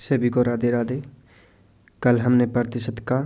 सभी को राधे राधे। कल हमने प्रतिशत का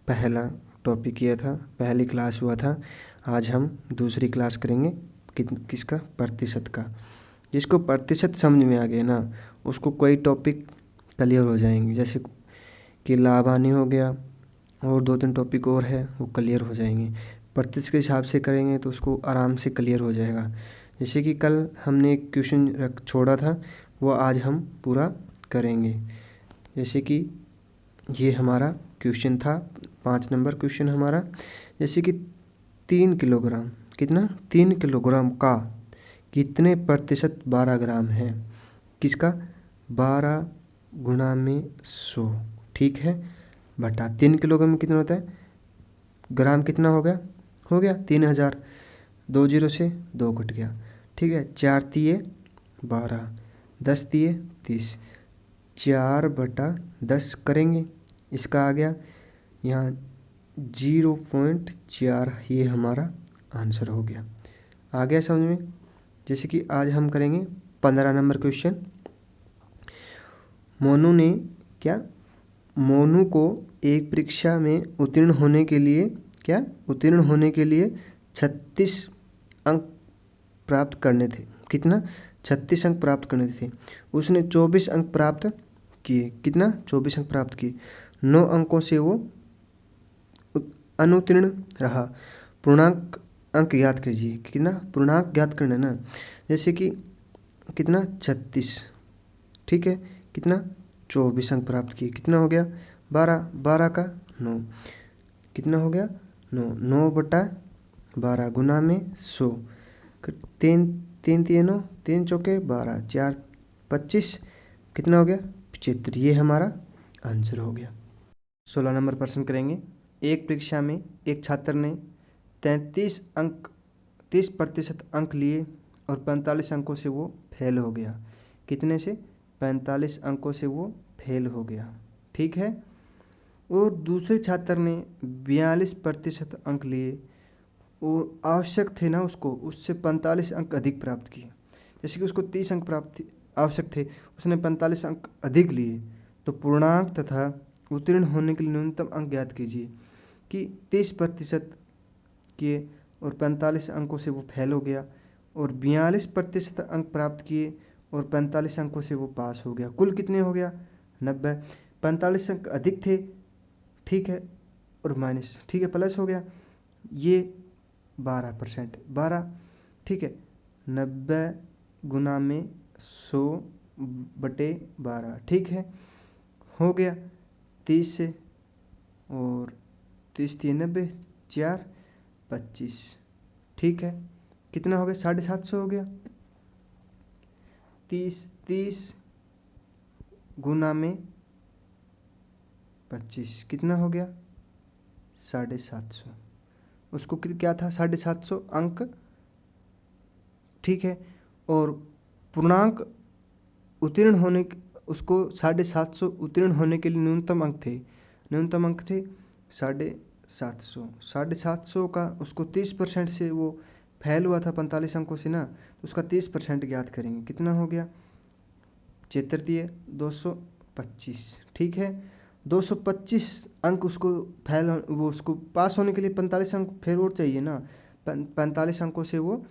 पहला टॉपिक किया था, पहली क्लास हुआ था। आज हम दूसरी क्लास करेंगे किसका, प्रतिशत का। जिसको प्रतिशत समझ में आ गया ना, उसको कोई टॉपिक क्लियर हो जाएंगे। जैसे कि लाभ हानि हो गया, और 2-3 टॉपिक और है वो क्लियर हो जाएंगे। प्रतिशत के हिसाब से करेंगे तो उसको आराम से क्लियर हो जाएगा। जैसे कि कल हमने एक क्वेश्चन छोड़ा था, वो आज हम पूरा करेंगे। जैसे कि ये हमारा क्वेश्चन था, 5 नंबर क्वेश्चन हमारा। जैसे कि 3 किलोग्राम, कितना, 3 किलोग्राम का कितने प्रतिशत 12 ग्राम है। किसका, 12 गुणा में 100, ठीक है, बटा 3 किलोग्राम में कितना होता है, ग्राम कितना हो गया 3000। 2 जीरो से 2 कट गया, ठीक है। 4 तिये 12, 10 तिये 30, 4/10 करेंगे, इसका आ गया यहाँ 0.4। ये हमारा आंसर हो गया। आ गया समझ में। जैसे कि आज हम करेंगे 15 नंबर क्वेश्चन। मोनू को एक परीक्षा में उत्तीर्ण होने के लिए 36 अंक प्राप्त करने थे। कितना, 36 अंक प्राप्त करने थे। उसने 24 अंक प्राप्त किए। कितना, 24 अंक प्राप्त किए। 9 अंकों से वो अनुत्तीर्ण रहा। पूर्णांक अंक ज्ञात कीजिए। कितना, पूर्णांक ज्ञात करना ना। जैसे कि कितना, 36, ठीक है। कितना, 24 अंक प्राप्त किए। कितना हो गया, 12, 12 का 9, कितना हो गया 9, 9/12 गुना में 100। 3 3 तिये 9, 3 चौके 12, 4 25, कितना हो गया 75। ये हमारा आंसर हो गया। 16 नंबर प्रश्न करेंगे। एक परीक्षा में एक छात्र ने 30% अंक लिए और 45 अंकों से वो फेल हो गया। कितने से, 45 अंकों से वो फेल हो गया, ठीक है। और दूसरे छात्र ने 42% अंक लिए और आवश्यक थे ना उसको, उससे 45 अंक अधिक प्राप्त किए। जैसे कि उसको 30 अंक प्राप्त आवश्यक थे, उसने 45 अंक अधिक लिए। तो पूर्णांक तथा उत्तीर्ण होने के लिए न्यूनतम अंक ज्ञात कीजिए। कि 30% किए और 45 अंकों से वो फेल हो गया, और 42% अंक प्राप्त किए और 45 अंकों से वो पास हो गया। कुल कितने हो गया, 90। 45 अंक अधिक थे, ठीक है, और माइनस, ठीक है, प्लस हो गया। ये 12%, 12, ठीक है। 90 गुना में 100/12, ठीक है, हो गया 30 से, और 30 3 90, 4 25, ठीक है। कितना हो गया, 750 हो गया। 30 गुना में 25 कितना हो गया, 750। उसको क्या था, 750 अंक, ठीक है। और पूर्णांक उत्तीर्ण होने, उसको 750 उत्तीर्ण होने के लिए न्यूनतम अंक थे 750। 750 का उसको 30% से वो फेल हुआ था 45 अंकों से ना, तो उसका 30% ज्ञात करेंगे। कितना हो गया, 74 225, ठीक है। 225 अंक उसको वो उसको पास होने के लिए 45 अंक फिर और चाहिए ना। 45 अंकों से वो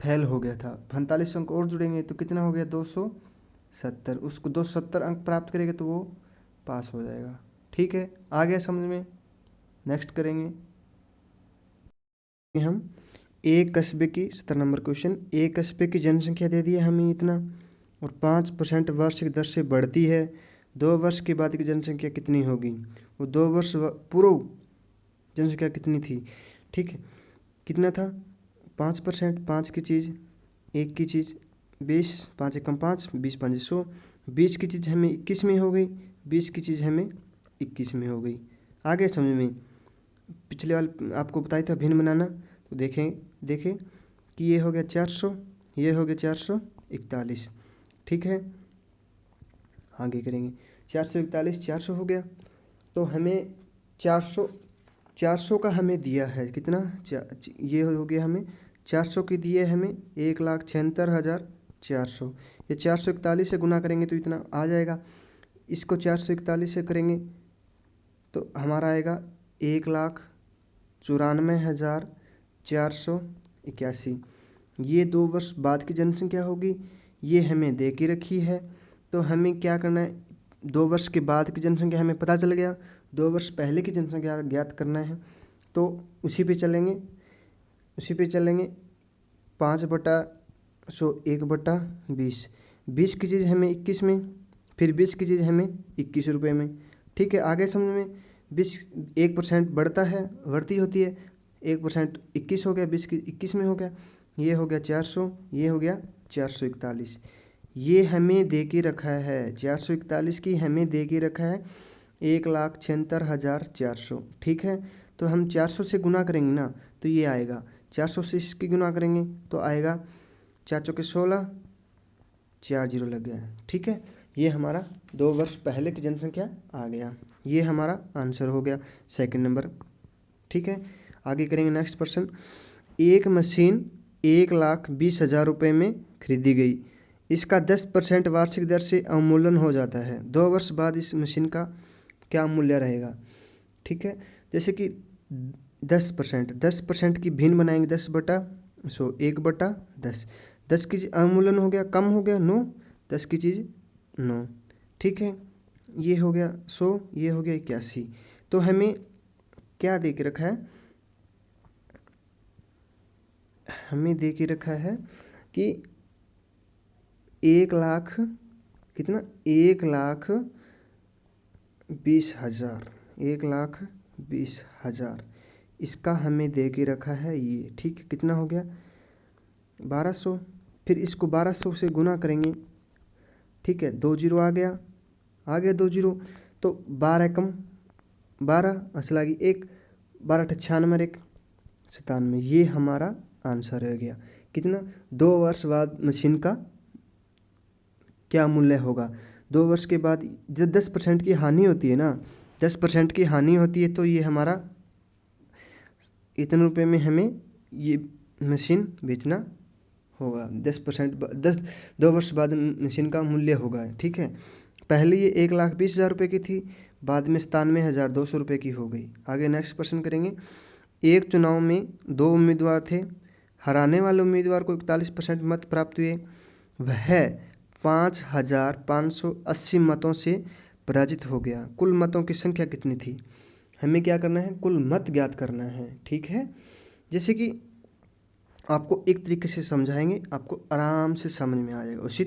फेल हो गया था, 45 अंक और जुड़ेंगे तो कितना हो गया, 270। उसको 270 अंक प्राप्त करेगा तो वो पास हो जाएगा, ठीक है। आ गया समझ में। नेक्स्ट करेंगे हम एक कस्बे की 17 नंबर क्वेश्चन। एक कस्बे की जनसंख्या दे दी है हमें इतना, और 5% वार्षिक दर से बढ़ती है। 2 वर्ष के बाद की जनसंख्या कितनी होगी। वो 2 वर्ष पूर्व जनसंख्या कितनी थी, ठीक है। कितना था, 5%, 5 की चीज़ 1 की चीज़ 20, 5 एकम 5, 20 5 100। 20 की चीज़ हमें 21 में हो गई, 20 की चीज़ हमें 21 में हो गई। आगे समझ में। पिछले वाले आपको बताया था भिन्न बनाना, तो देखें कि ये हो गया 400, ये हो गया 441, ठीक है। आगे करेंगे 441, 400 हो गया। तो हमें 400 का हमें दिया है कितना, ये हो गया हमें 400 की दिए हमें 1,76,400। ये 441 से गुना करेंगे तो इतना आ जाएगा। इसको 441 से करेंगे तो हमारा आएगा 1,94,481। ये 2 वर्ष बाद की जनसंख्या होगी, ये हमें दे के रखी है। तो हमें क्या करना है, 2 वर्ष के बाद की जनसंख्या हमें पता चल गया, 2 वर्ष पहले की जनसंख्या ज्ञात करना है। तो उसी पे चलेंगे 5/100 1/20। 20 की चीज़ हमें 21 में, फिर 20 की चीज़ हमें 21 रुपये में। ठीक है, आगे समझ में 1% बढ़ता है, बढ़ती होती है, 1% 21 हो गया, 20 की 21 में हो गया, ये हो गया 400, ये हो गया 441। ये हमें दे के रखा है 441 की हमें दे के रखा है 1,76,400। ठीक है, तो हम 400 से गुना करेंगे ना तो ये आएगा, 400 से इसकी गुना करेंगे तो आएगा 4 चौके 16, 4 जीरो लग गया। ठीक है, ये हमारा 2 वर्ष पहले की जनसंख्या आ गया, ये हमारा आंसर हो गया सेकंड नंबर। ठीक है, आगे करेंगे नेक्स्ट प्रश्न। एक मशीन 1,20,000 रुपये में खरीदी गई, इसका 10% वार्षिक दर से अवमूल्यन हो जाता है, 2 वर्ष बाद इस मशीन का क्या मूल्य रहेगा। ठीक है, जैसे कि 10% की भिन्न बनाएंगे, 10/100 1/10। 10 की चीज़ अवमूल्यन हो गया, कम हो गया 9, 10 की चीज़ 9। ठीक है, ये हो गया 100, ये हो गया 81। तो हमें क्या दे के रखा है, हमें दे के रखा है कि 1,00,000 कितना, 1,20,000, 1,20,000 इसका हमें दे के रखा है ये। ठीक है, कितना हो गया 1200, फिर इसको 1200 से गुना करेंगे। ठीक है, 2 जीरो आ गया 2 जीरो, तो 12 कम 12 असलागी 1, 12 96 1 97, ये हमारा आंसर रह गया। कितना, 2 वर्ष बाद मशीन का क्या मूल्य होगा। 2 वर्ष के बाद जब 10% की हानि होती है ना, 10% की हानि होती है, तो ये हमारा इतने रुपए में हमें ये मशीन बेचना होगा। 2 वर्ष बाद मशीन का मूल्य होगा। ठीक है, पहले ये 1,20,000 रुपये की थी, बाद में 97,200 रुपये की हो गई। आगे नेक्स्ट प्रश्न करेंगे। एक चुनाव में 2 उम्मीदवार थे, हराने वाले उम्मीदवार को 41% मत प्राप्त हुए, वह 5,580 मतों से पराजित हो गया। कुल मतों की संख्या कितनी थी। हमें क्या करना है, कुल मत ज्ञात करना है। ठीक है, जैसे कि आपको एक तरीके से समझाएंगे, आपको आराम से समझ में आ जाएगा। उसी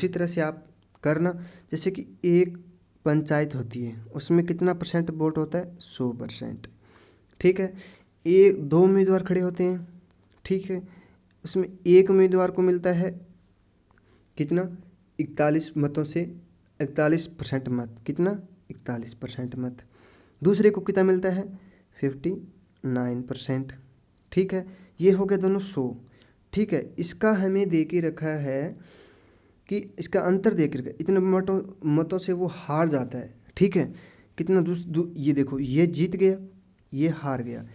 तरह से आप करना। जैसे कि एक पंचायत होती है, उसमें कितना % वोट होता है, 100%। ठीक है, 2 उम्मीदवार खड़े होते हैं। ठीक है, उसमें एक उम्मीदवार को मिलता है कितना, 41 मतों से 41% मत, कितना 41% मत। दूसरे को कितना मिलता है, 59%। ठीक है, ये हो गया दोनों 100। ठीक है, इसका हमें दे के रखा है कि इसका अंतर दे के रखा है, इतने मतों से वो हार जाता है। ठीक है, कितना ये देखो, ये जीत गया, ये हार गया।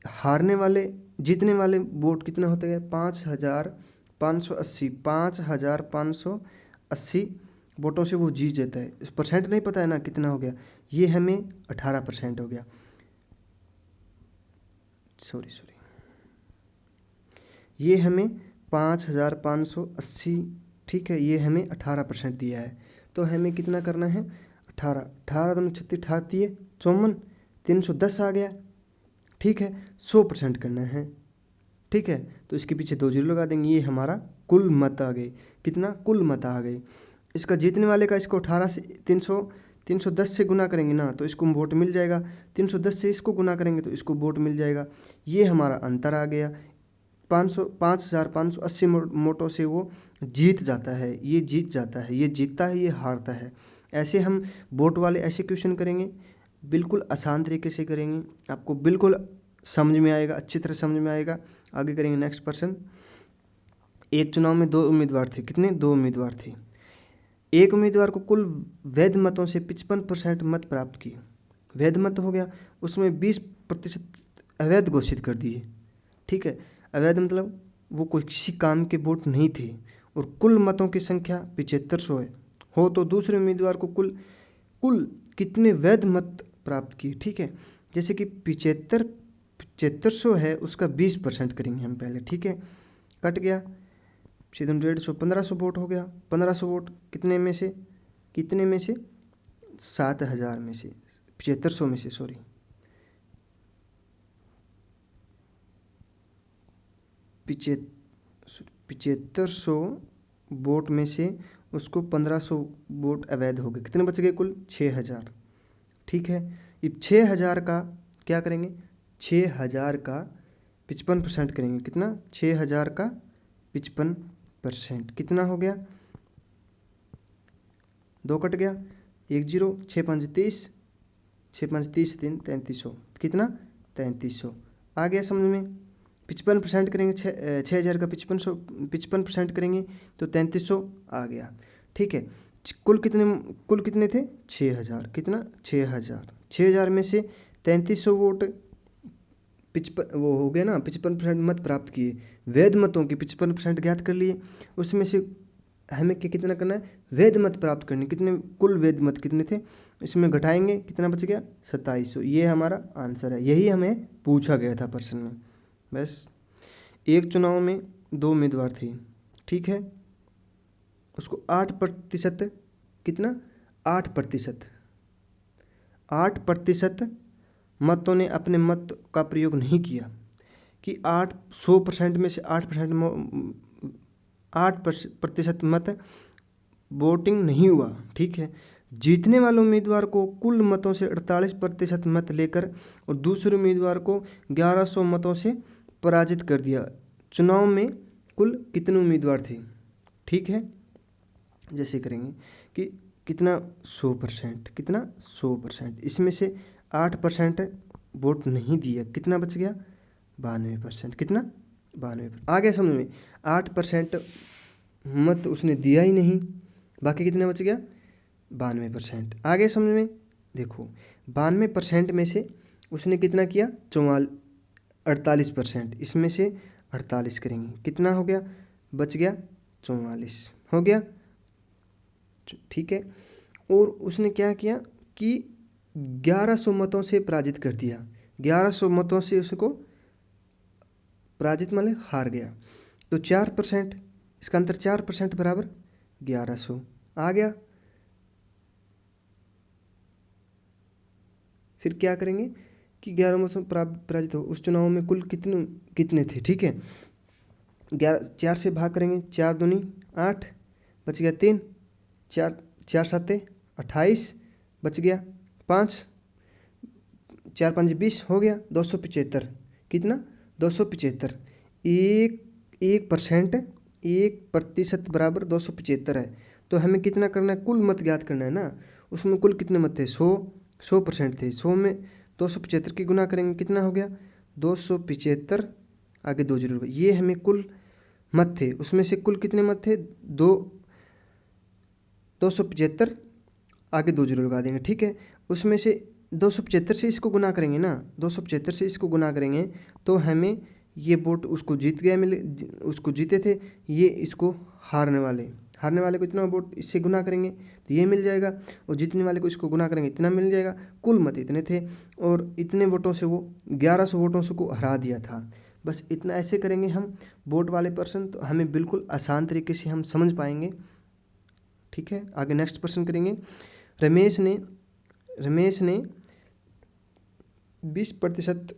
हारने वाले जीतने वाले वोट कितना होता है, 5,580, 5,580 वोटों से वो जीत जाता है। इस % नहीं पता है ना कितना हो गया, ये हमें 18% हो गया। सॉरी ये हमें 5,580, ठीक है, ये हमें 18% दिया है। तो हमें कितना करना है, 18 दूनी 36, 18 54, 310 आ गया। ठीक है, 100% करना है। ठीक है, तो इसके पीछे 2 जीरो लगा देंगे, ये हमारा कुल मत आ गए। कितना, कुल मत आ गए। इसका जीतने वाले का इसको 18 से 310 से गुना करेंगे ना तो इसको वोट मिल जाएगा, 310 से इसको गुना करेंगे तो इसको वोट मिल जाएगा। ये हमारा अंतर आ गया। 5,580 वोटों से वो जीत जाता है, ये जीत जाता है, ये जीतता है, ये हारता है। ऐसे हम वोट वाले ऐसे क्वेश्चन करेंगे, बिल्कुल आसान तरीके से करेंगे, आपको बिल्कुल समझ में आएगा, अच्छी तरह समझ में आएगा। आगे करेंगे नेक्स्ट प्रश्न। एक चुनाव में 2 उम्मीदवार थे, कितने, 2 उम्मीदवार थे। एक उम्मीदवार को कुल वैध मतों से 55% मत प्राप्त किए। वैध मत हो गया, उसमें 20% अवैध घोषित कर दिए। ठीक है, अवैध मतलब वो कोई किसी काम के वोट नहीं थे। और कुल मतों की संख्या 7500 है, हो तो दूसरे उम्मीदवार को कुल कुल कितने वैध मत प्राप्त किए। ठीक है, जैसे कि 7500 है, उसका 20% करेंगे हम पहले। ठीक है, कट गया, सीधे 150, 1500 वोट हो गया। 1500 वोट कितने में से 7000 में से, 7500 में से, सॉरी, 7500 वोट में से उसको 1500 वोट अवैध हो गए। कितने बच गए कुल 6000। ठीक है, अब 6000 का क्या करेंगे, 6000 का 55% करेंगे। कितना, 6000 का 55%, कितना हो गया, 2 कट गया, 1 0, 6 5 30, 6 5 30 3 3300, कितना 3300 आ गया समझ में। 55% करेंगे, 6000 का 55% करेंगे तो 3300 आ गया। ठीक है, कुल कितने थे 6000, कितना 6000 में से 3300 वोट 55 वो हो गया ना, 55% मत प्राप्त किए, वैध मतों के 55% ज्ञात कर लिए। उसमें से हमें कितना करना है, वैध मत प्राप्त करने। कितने कुल वैध मत कितने थे, इसमें घटाएंगे, कितना बच गया 2700। ये हमारा आंसर है, यही हमें पूछा गया था प्रश्न में। बस, एक चुनाव में 2 उम्मीदवार थे। ठीक है, उसको 8%, कितना 8% मतों ने अपने मत का प्रयोग नहीं किया, कि 100% में से 8% मत वोटिंग नहीं हुआ। ठीक है, जीतने वाले उम्मीदवार को कुल मतों से 48% मत लेकर और दूसरे उम्मीदवार को 1100 मतों से पराजित कर दिया। चुनाव में कुल कितने उम्मीदवार थे। ठीक है, जैसे करेंगे कि कितना 100%, कितना 100%, इसमें से 8% वोट नहीं दिया, कितना बच गया 92%, कितना 92%। आ गया समझ में, 8% मत उसने दिया ही नहीं, बाकी कितना बच गया 92%। आ गया समझ में। देखो 92% में से उसने कितना किया 48%, इसमें से 48 करेंगे, कितना हो गया, बच गया 44 हो गया। ठीक है, और उसने क्या किया कि 1100 मतों से पराजित कर दिया। 1100 मतों से उसको पराजित मतलब हार गया, तो 4%, इसका अंतर 4% बराबर 1100 आ गया। फिर क्या करेंगे कि 11 मतों से पराजित हो, उस चुनाव में कुल कितने थे। ठीक है, 4 से भाग करेंगे, 4 दूनी 8, बच गया 3, 4 7 28, बच गया 5, 4 5 20 हो गया 275, कितना 275। 1% बराबर 275 है, तो हमें कितना करना है, कुल मत ज्ञात करना है ना। उसमें कुल कितने मत थे, 100% थे, 100 में 275 की गुना करेंगे, कितना हो गया 275, आगे 2 0। ये हमें कुल मत थे, उसमें से कुल कितने मत थे 275, आगे 2 0 लगा देंगे। ठीक है, उसमें से 275 से इसको गुना करेंगे ना, 275 से इसको गुना करेंगे तो हमें ये वोट उसको जीत गया मिले, उसको जीते थे, ये इसको हारने वाले को इतना वोट इससे गुना करेंगे तो ये मिल जाएगा, और जीतने वाले को इसको गुना करेंगे इतना मिल जाएगा। कुल मत इतने थे और इतने वोटों से वो 1100 वोटों से को हरा दिया था। बस इतना ऐसे करेंगे हम वोट वाले प्रश्न, तो हमें बिल्कुल आसान तरीके से हम समझ पाएंगे। ठीक है, आगे नेक्स्ट प्रश्न करेंगे। रमेश ने 20%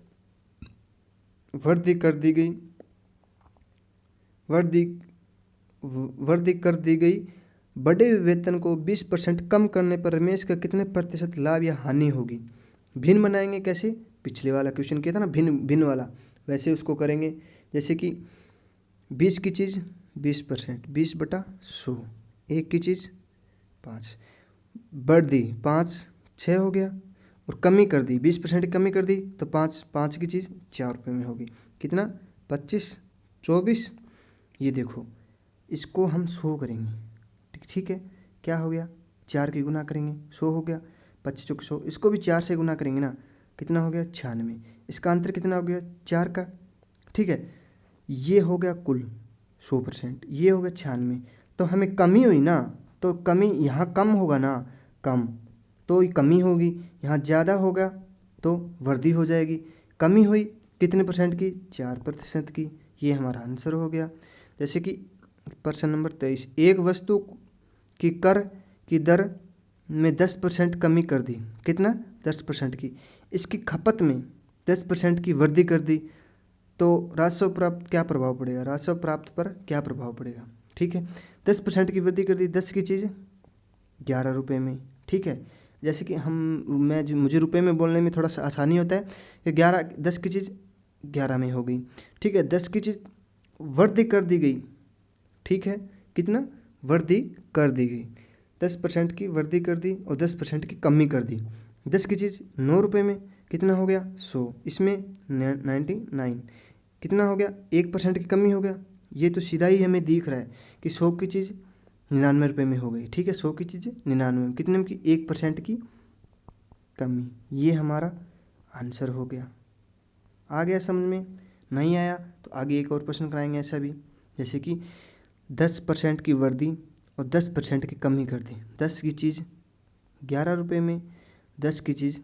वृद्धि कर दी गई बड़े वेतन को 20% कम करने पर रमेश का कितने प्रतिशत लाभ या हानि होगी। भिन्न बनाएंगे कैसे, पिछले वाला क्वेश्चन किया था ना भिन्न वाला, वैसे उसको करेंगे। जैसे कि 20 की चीज़ 20%, 20/100, 1 की चीज़ 5, बढ़ दी 5 6 हो गया, और कमी कर दी 20% कमी कर दी तो 5 की चीज़ 4 रुपये में होगी, कितना 25 24। ये देखो इसको हम 100 करेंगे। ठीक है, क्या हो गया 4 की गुना करेंगे 100 हो गया, 25 चौक 100, इसको भी 4 से गुना करेंगे ना, कितना हो गया 96। इसका अंतर कितना हो गया 4 का। ठीक है, ये हो गया कुल 100%, ये हो गया 96, तो हमें कमी हुई ना, तो तो कमी यहाँ कम होगा ना, कम तो कमी होगी, यहाँ ज़्यादा होगा तो वृद्धि हो जाएगी। कमी हुई कितने परसेंट की, 4% की। ये हमारा आंसर हो गया। जैसे कि प्रश्न नंबर 23, एक वस्तु की कर की दर में 10% कमी कर दी, कितना, 10% की, इसकी खपत में 10% की वृद्धि कर दी, तो राजस्व प्राप्त क्या प्रभाव पड़ेगा, राजस्व प्राप्त पर क्या प्रभाव पड़ेगा। ठीक है, 10% की वृद्धि कर दी, 10 की चीज़ 11 रुपये में। ठीक है, जैसे कि मुझे रुपए में बोलने में थोड़ा सा आसानी होता है कि 10 की चीज़ 11 में हो गई। ठीक है, 10 की चीज़ वृद्धि कर दी गई। ठीक है, कितना, वृद्धि कर दी गई, 10% की वृद्धि कर दी और 10% की कमी कर दी। 10 की चीज़ 9 रुपये में कितना हो गया, 100, इसमें 99 कितना हो गया, 1% की कमी हो गया। ये तो सीधा ही हमें दिख रहा है कि 100 की चीज़ 99 रुपये में हो गई। ठीक है, 100 की चीज़ 99 में, कितने में की, 1% की कमी। ये हमारा आंसर हो गया। आ गया समझ में, नहीं आया तो आगे एक और प्रश्न कराएंगे ऐसा भी, जैसे कि 10% की वृद्धि और 10% की कमी कर दी। 10 की चीज़ 11 रुपये में, 10 की चीज़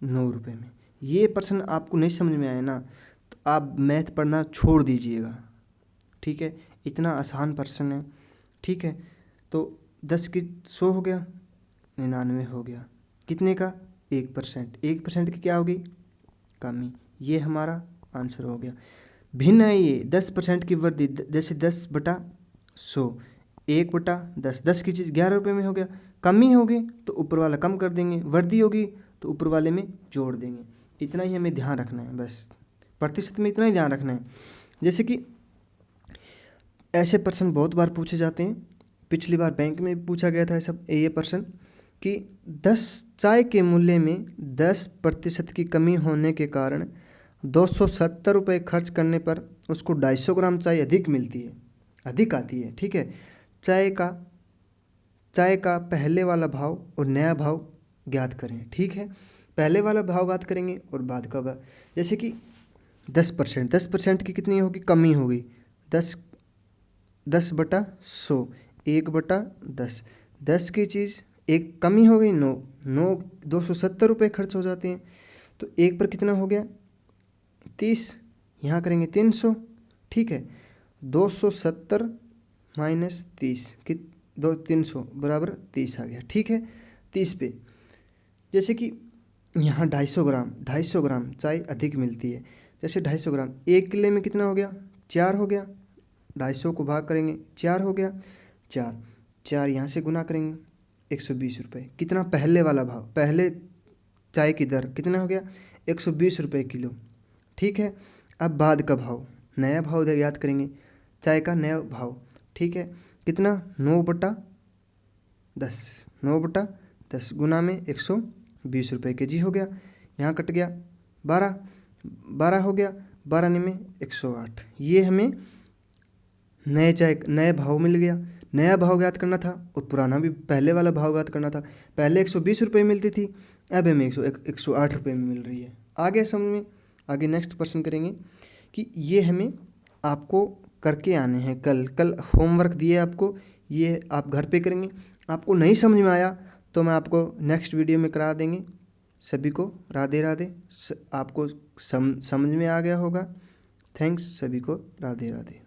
9 रुपये में। ये प्रश्न आपको नहीं समझ में आया ना तो आप मैथ पढ़ना छोड़ दीजिएगा। ठीक है, इतना आसान प्रश्न है। ठीक है, तो 10 की 100 हो गया, 99 हो गया, कितने का, 1%। 1% की क्या होगी, कमी। ये हमारा आंसर हो गया। भिन्न है ये, 10% की वृद्धि, जैसे 10/100, 1/10, 10 की चीज़ 11 रुपये में हो गया। कमी होगी तो ऊपर वाला कम कर देंगे, वृद्धि होगी तो ऊपर वाले में जोड़ देंगे। इतना ही हमें ध्यान रखना है, बस प्रतिशत में इतना ही ध्यान रखना है। जैसे कि ऐसे प्रश्न बहुत बार पूछे जाते हैं, पिछली बार बैंक में पूछा गया था ये प्रश्न कि 10 चाय के मूल्य में 10% की कमी होने के कारण 270 रुपये खर्च करने पर उसको 250 ग्राम चाय अधिक मिलती है, अधिक आती है। ठीक है, चाय का पहले वाला भाव और नया भाव ज्ञात करें। ठीक है, पहले वाला भाव ज्ञात करेंगे और बाद का भाव। जैसे कि 10% की कितनी होगी, कमी होगी, 10/100, 1/10, 10 की चीज़ एक कमी हो गई, 9 270 रुपये खर्च हो जाते हैं, तो एक पर कितना हो गया, 30, यहाँ करेंगे 300। ठीक है, 270 माइनस 30 कि 300 बराबर 30 आ गया। ठीक है, 30 पे जैसे कि यहाँ 250 ग्राम चाय अधिक मिलती है। जैसे 250 ग्राम, 1 किलो में कितना हो गया, 4 हो गया, 250 को भाग करेंगे 4 हो गया, 4 यहाँ से गुना करेंगे, 120 रुपये। कितना, पहले वाला भाव, पहले चाय की दर कितना हो गया, 120 रुपये किलो। ठीक है, अब बाद का भाव, नया भाव याद करेंगे, चाय का नया भाव। ठीक है, कितना, 9/10, 9/10 गुना में 120 रुपये के जी हो गया। यहाँ कट गया 12 हो गया, 12 में 108। ये हमें नए भाव मिल गया। नया भाव ज्ञात करना था और पुराना भी पहले वाला भाव ज्ञात करना था। पहले 120 रुपये मिलती थी, अब हमें 108 रुपये में मिल रही है। आगे समझ में, आगे नेक्स्ट प्रश्न करेंगे कि ये हमें आपको करके आने हैं। कल होमवर्क दिए आपको, ये आप घर पे करेंगे। आपको नहीं समझ में आया तो मैं आपको नेक्स्ट वीडियो में करा देंगे। सभी को राधे राधे। आपको समझ में आ गया होगा। थैंक्स, सभी को राधे राधे।